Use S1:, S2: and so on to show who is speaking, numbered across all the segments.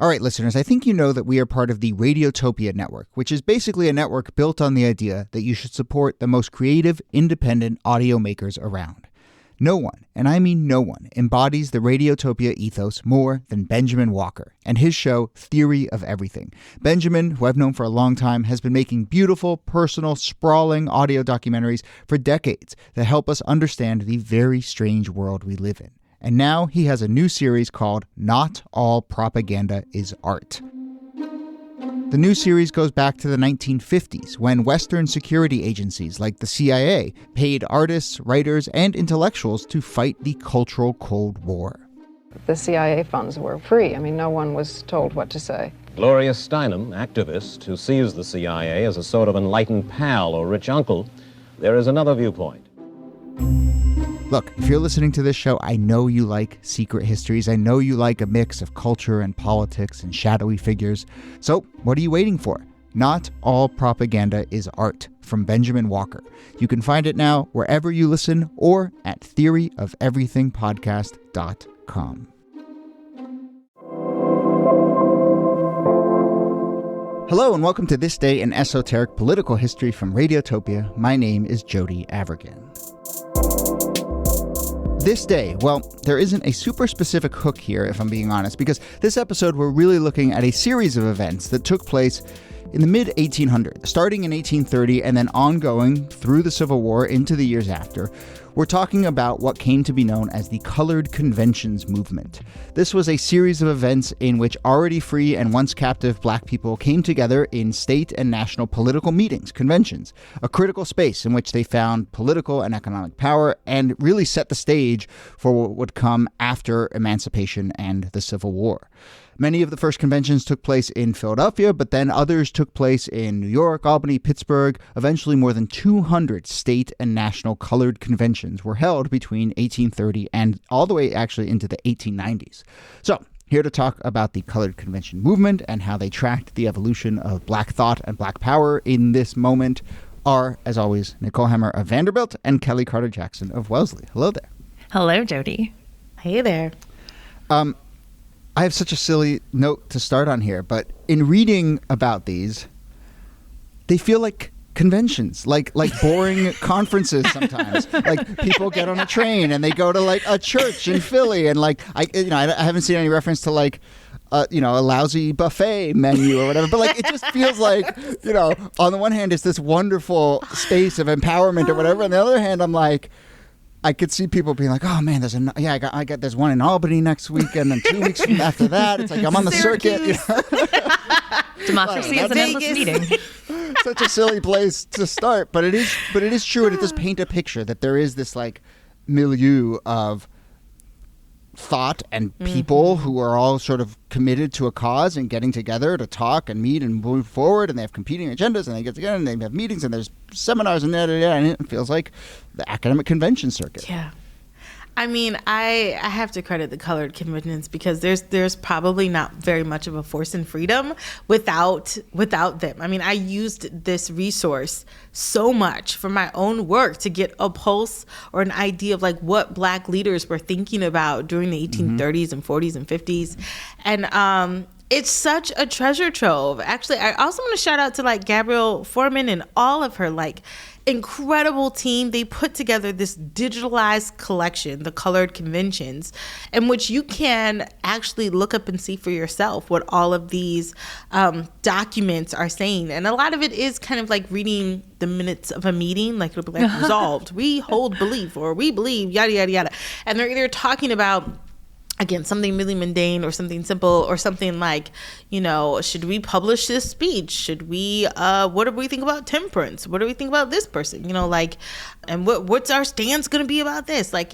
S1: All right, listeners, I think you know that we are part of the Radiotopia network, which is basically a network built on the idea that you should support the most creative, independent audio makers around. No one, and I mean no one, embodies the Radiotopia ethos more than Benjamin Walker and his show Theory of Everything. Benjamin, who I've known for a long time, has been making beautiful, personal, sprawling audio documentaries for decades that help us understand the very strange world we live in. And now he has a new series called Not All Propaganda is Art. The new series goes back to the 1950s, when Western security agencies like the CIA paid artists, writers, and intellectuals to fight the cultural Cold War.
S2: The CIA funds were free. I mean, no one was told what to say.
S3: Gloria Steinem, activist who sees the CIA as a sort of enlightened pal or rich uncle, there is another viewpoint.
S1: Look, if you're listening to this show, I know you like secret histories. I know you like a mix of culture and politics and shadowy figures. So what are you waiting for? Not All Propaganda is Art from Benjamin Walker. You can find it now wherever you listen or at theoryofeverythingpodcast.com. Hello and welcome to This Day in Esoteric Political History from Radiotopia. My name is Jody Avergan. This day, well, there isn't a super specific hook here, if I'm being honest, because this episode we're really looking at a series of events that took place in the mid-1800s, starting in 1830 and then ongoing through the Civil War into the years after. We're talking about what came to be known as the Colored Conventions movement. This was a series of events in which already free and once captive black people came together in state and national political meetings, conventions, a critical space in which they found political and economic power and really set the stage for what would come after emancipation and the Civil War. Many of the first conventions took place in Philadelphia, but then others took place in New York, Albany, Pittsburgh. Eventually, more than 200 state and national colored conventions were held between 1830 and all the way actually into the 1890s. So, here to talk about the colored convention movement and how they tracked the evolution of black thought and black power in this moment are, as always, Nicole Hemmer of Vanderbilt and Kellie Carter-Jackson of Wellesley. Hello there.
S4: Hello, Jody.
S5: Hey there.
S1: I have such a silly note to start on here, but in reading about these, they feel like conventions, like boring conferences sometimes. Like people get on a train and they go to like a church in Philly, and like I haven't seen any reference to like a lousy buffet menu or whatever, but like it just feels like, on the one hand it's this wonderful space of empowerment or whatever, on the other hand I'm like, I could see people being like, "Oh man, I got there's one in Albany next week, and then 2 weeks from after that, it's like I'm on the circuit."
S4: Democracy is an endless meeting.
S1: Such a silly place to start, but it is true, and it does paint a picture that there is this like milieu of thought and people who are all sort of committed to a cause and getting together to talk and meet and move forward, and they have competing agendas and they get together and they have meetings and there's seminars and and it feels like the academic convention circuit.
S5: Yeah. I mean, I have to credit the colored conventions because there's probably not very much of a force and freedom without them. I mean, I used this resource so much for my own work to get a pulse or an idea of like what black leaders were thinking about during the 1830s and 40s and 50s. And it's such a treasure trove. Actually, I also want to shout out to like Gabrielle Foreman and all of her like incredible team. They put together this digitalized collection, the Colored Conventions, in which you can actually look up and see for yourself what all of these documents are saying. And a lot of it is kind of like reading the minutes of a meeting, like it'll be like resolved, we hold belief, or we believe, yada, yada, yada. And they're either talking about, again, something really mundane or something simple or something like, should we publish this speech? Should we, what do we think about temperance? What do we think about this person? And what's our stance going to be about this? Like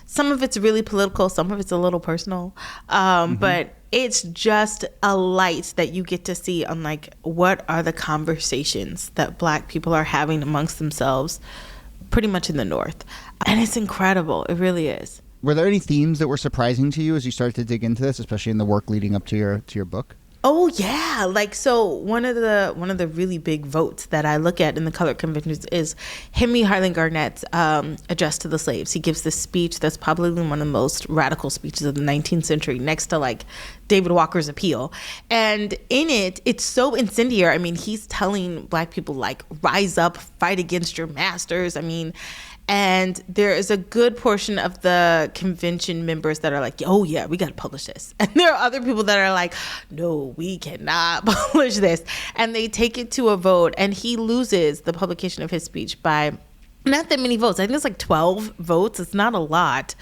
S5: some of it's really political, some of it's a little personal. But it's just a light that you get to see on like, what are the conversations that black people are having amongst themselves pretty much in the North. And it's incredible. It really is.
S1: Were there any themes that were surprising to you as you started to dig into this, especially in the work leading up to your book?
S5: Oh yeah, like so one of the really big votes that I look at in the colored conventions is Henry Harlan Garnett's address to the slaves. He gives this speech that's probably one of the most radical speeches of the 19th century, next to like David Walker's appeal. And in it, it's so incendiary. I mean, he's telling Black people like, rise up, fight against your masters. I mean, and there is a good portion of the convention members that are like, oh yeah, we got to publish this. And there are other people that are like, no, we cannot publish this. And they take it to a vote, and he loses the publication of his speech by not that many votes. I think it's like 12 votes. It's not a lot.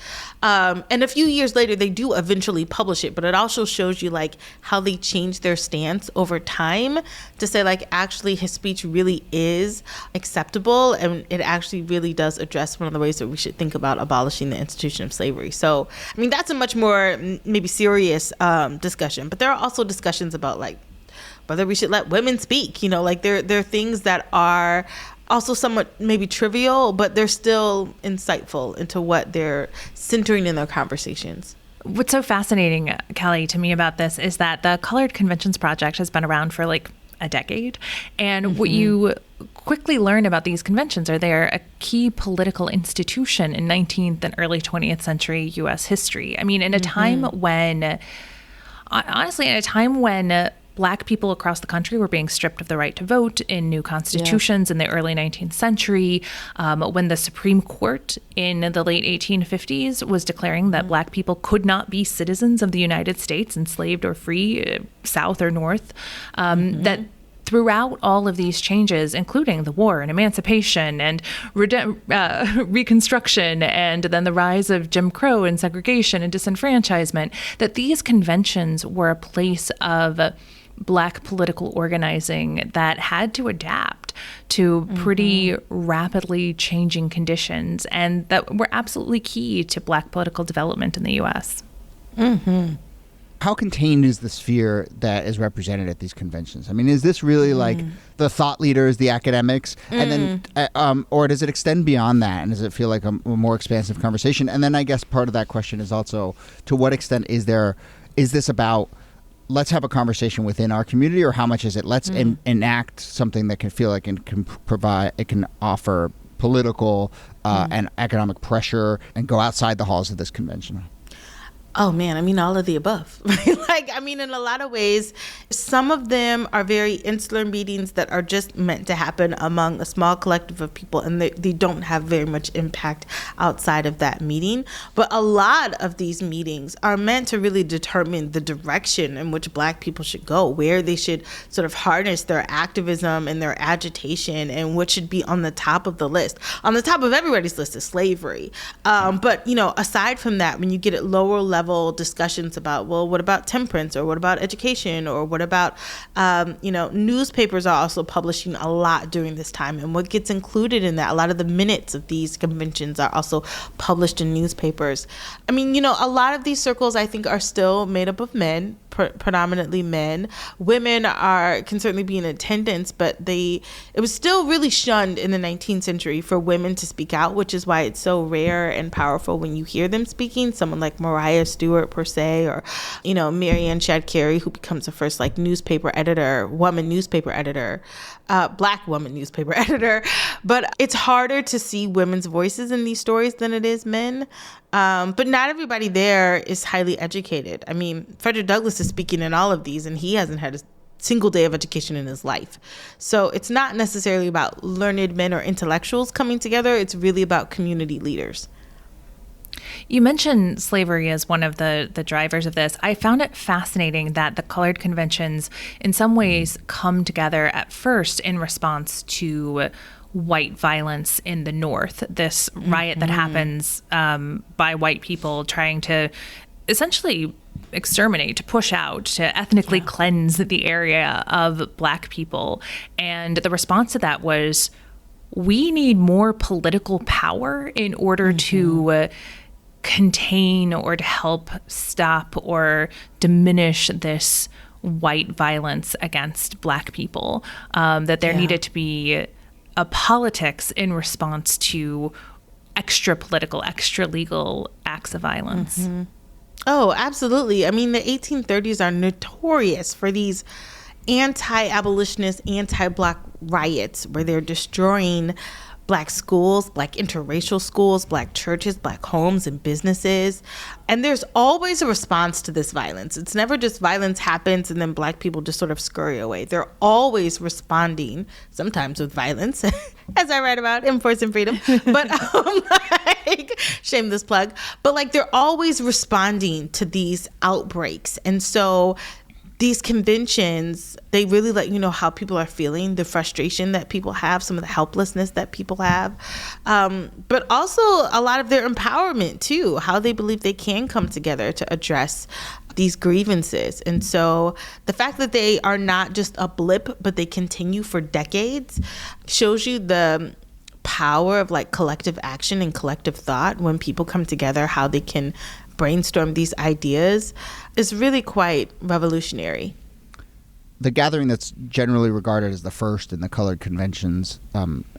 S5: And a few years later, they do eventually publish it, but it also shows you like how they change their stance over time to say like, actually his speech really is acceptable. And it actually really does address one of the ways that we should think about abolishing the institution of slavery. So, I mean, that's a much more maybe serious discussion, but there are also discussions about like whether we should let women speak, you know, like there are things that are also somewhat maybe trivial, but they're still insightful into what they're centering in their conversations.
S4: What's so fascinating, Kellie, to me about this is that the Colored Conventions Project has been around for like a decade. And what you quickly learn about these conventions are they're a key political institution in 19th and early 20th century U.S. history. I mean, in a time when, honestly, in a time when Black people across the country were being stripped of the right to vote in new constitutions in the early 19th century, when the Supreme Court in the late 1850s was declaring that Black people could not be citizens of the United States, enslaved or free, South or North, that throughout all of these changes, including the war and emancipation and Reconstruction, and then the rise of Jim Crow and segregation and disenfranchisement, that these conventions were a place of Black political organizing that had to adapt to pretty rapidly changing conditions, and that were absolutely key to Black political development in the U.S.
S1: How contained is the sphere that is represented at these conventions? I mean, is this really like the thought leaders, the academics, and then, or does it extend beyond that? And does it feel like a more expansive conversation? And then I guess part of that question is also, to what extent is this about, let's have a conversation within our community, or how much is it let's enact something that can feel like it can offer political and economic pressure and go outside the halls of this convention?
S5: Oh man, I mean, all of the above. Like, I mean, in a lot of ways, some of them are very insular meetings that are just meant to happen among a small collective of people, and they don't have very much impact outside of that meeting. But a lot of these meetings are meant to really determine the direction in which Black people should go, where they should sort of harness their activism and their agitation, and what should be on the top of the list. On the top of everybody's list is slavery. But, you know, aside from that, when you get at lower level discussions about, well, what about temperance, or what about education, or what about, newspapers are also publishing a lot during this time. And what gets included in that, a lot of the minutes of these conventions are also published in newspapers. I mean, you know, a lot of these circles, I think, are still made up of men, predominantly men. Women can certainly be in attendance, but it was still really shunned in the 19th century for women to speak out, which is why it's so rare and powerful when you hear them speaking. Someone like Mariah Stewart, per se, or, you know, Marianne Shad Carey, who becomes the first like newspaper editor, woman newspaper editor, Black woman newspaper editor. But it's harder to see women's voices in these stories than it is men. But not everybody there is highly educated. I mean, Frederick Douglass is speaking in all of these, and he hasn't had a single day of education in his life. So it's not necessarily about learned men or intellectuals coming together. It's really about community leaders.
S4: You mentioned slavery as one of the drivers of this. I found it fascinating that the colored conventions in some ways come together at first in response to white violence in the North, this riot that happens by white people trying to essentially exterminate, to push out, to ethnically cleanse the area of Black people. And the response to that was, we need more political power in order to contain or to help stop or diminish this white violence against Black people, that there needed to be a politics in response to extra political, extra legal acts of violence.
S5: Oh, absolutely. I mean, the 1830s are notorious for these anti-abolitionist, anti-Black riots where they're destroying Black schools, Black interracial schools, Black churches, Black homes and businesses. And there's always a response to this violence. It's never just violence happens and then Black people just sort of scurry away. They're always responding, sometimes with violence, as I write about in Force and Freedom. But like, shameless plug. But like, they're always responding to these outbreaks. And so these conventions, they really let you know how people are feeling, the frustration that people have, some of the helplessness that people have, but also a lot of their empowerment too, how they believe they can come together to address these grievances. And so the fact that they are not just a blip, but they continue for decades shows you the power of like collective action and collective thought when people come together, how they can brainstorm these ideas is really quite revolutionary.
S1: The gathering that's generally regarded as the first in the colored conventions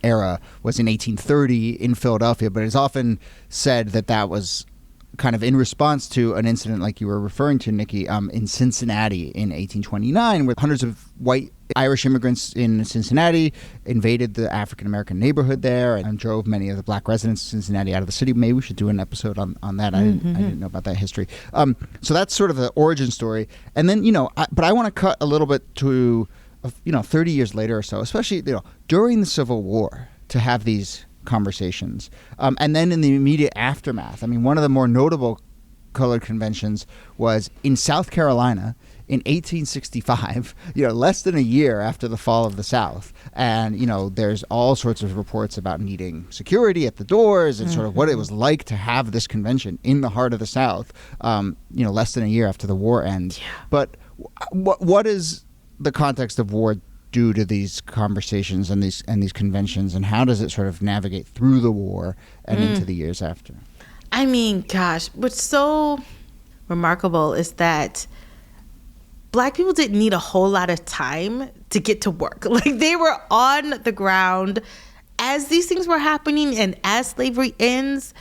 S1: era was in 1830 in Philadelphia, but it's often said that that was kind of in response to an incident like you were referring to, Niki, in Cincinnati in 1829, where hundreds of white Irish immigrants in Cincinnati invaded the African-American neighborhood there and drove many of the Black residents of Cincinnati out of the city. Maybe we should do an episode on that. I didn't know about that history. So that's sort of the origin story. And then, but I want to cut a little bit to, 30 years later or so, especially, during the Civil War, to have these conversations. And then in the immediate aftermath, I mean, one of the more notable colored conventions was in South Carolina in 1865, less than a year after the fall of the South. And, there's all sorts of reports about needing security at the doors and sort of what it was like to have this convention in the heart of the South, less than a year after the war ends. Yeah. But what is the context of war do to these conversations and these conventions, and how does it sort of navigate through the war and into the years after?
S5: I mean, gosh, what's so remarkable is that Black people didn't need a whole lot of time to get to work. Like, they were on the ground as these things were happening and as slavery ends,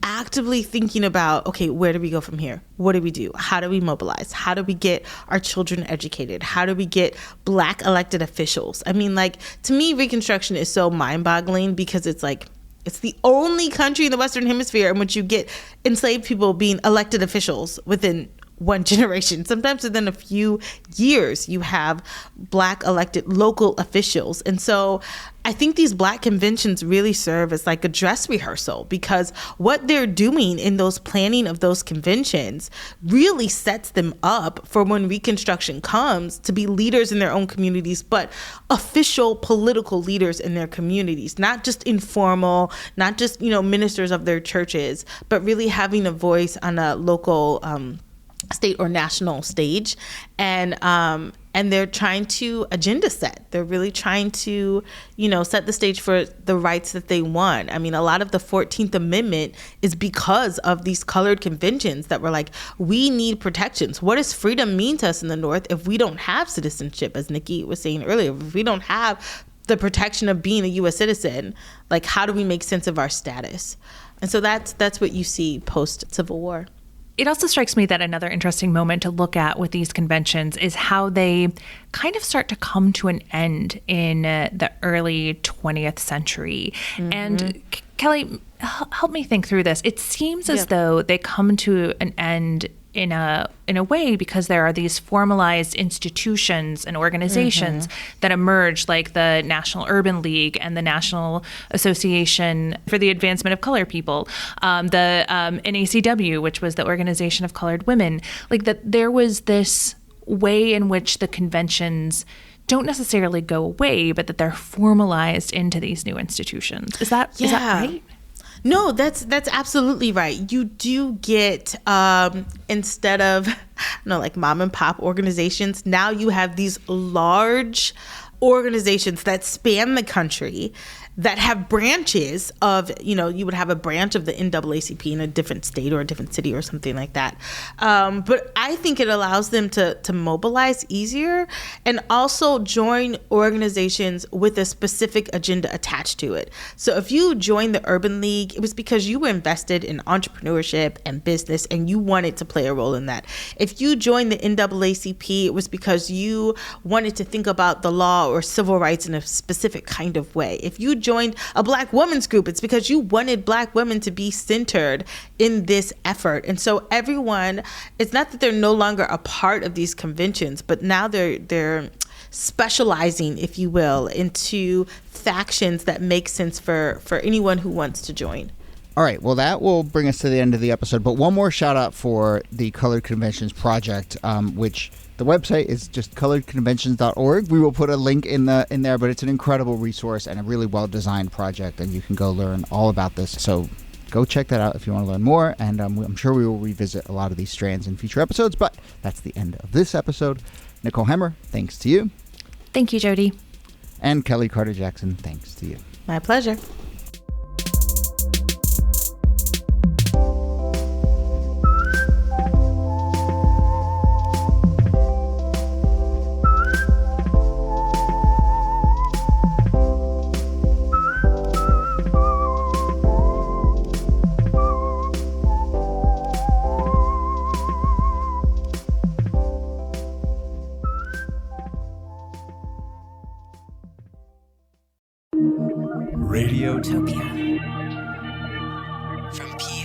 S5: actively thinking about, okay, where do we go from here? What do we do? How do we mobilize? How do we get our children educated? How do we get Black elected officials? I mean, like, to me, Reconstruction is so mind-boggling because it's like, it's the only country in the Western Hemisphere in which you get enslaved people being elected officials within one generation. Sometimes within a few years, you have Black elected local officials. And so I think these Black conventions really serve as like a dress rehearsal, because what they're doing in those planning of those conventions really sets them up for when Reconstruction comes to be leaders in their own communities, but official political leaders in their communities, not just informal, not just, ministers of their churches, but really having a voice on a local state or national stage. And they're trying to agenda set. They're really trying to, set the stage for the rights that they want. I mean, a lot of the 14th Amendment is because of these colored conventions that were like, we need protections. What does freedom mean to us in the North if we don't have citizenship, as Niki was saying earlier? If we don't have the protection of being a U.S. citizen, like, how do we make sense of our status? And so that's what you see post-Civil War.
S4: It also strikes me that another interesting moment to look at with these conventions is how they kind of start to come to an end in the early 20th century. And Kellie, help me think through this. It seems as though they come to an end in a way because there are these formalized institutions and organizations that emerge, like the National Urban League and the National Association for the Advancement of Colored People, the NACW, which was the Organization of Colored Women. Like, that there was this way in which the conventions don't necessarily go away, but that they're formalized into these new institutions. Is that right?
S5: No, that's absolutely right. You do get, instead of, like mom and pop organizations, now you have these large organizations that span the country that have branches of, you would have a branch of the NAACP in a different state or a different city or something like that. But I think it allows them to mobilize easier and also join organizations with a specific agenda attached to it. So if you joined the Urban League, it was because you were invested in entrepreneurship and business and you wanted to play a role in that. If you joined the NAACP, it was because you wanted to think about the law or civil rights in a specific kind of way. If you joined a Black women's group, it's because you wanted Black women to be centered in this effort. And so everyone, it's not that they're no longer a part of these conventions, but now they're specializing, if you will, into factions that make sense for anyone who wants to join.
S1: All right, well, that will bring us to the end of the episode. But one more shout out for the Colored Conventions Project, which the website is just coloredconventions.org. We will put a link in there, but it's an incredible resource and a really well-designed project, and you can go learn all about this. So go check that out if you want to learn more, and I'm sure we will revisit a lot of these strands in future episodes, but that's the end of this episode. Nicole Hemmer, thanks to you.
S4: Thank you, Jody.
S1: And Kellie Carter-Jackson, thanks to you.
S5: My pleasure.
S6: Radiotopia. From P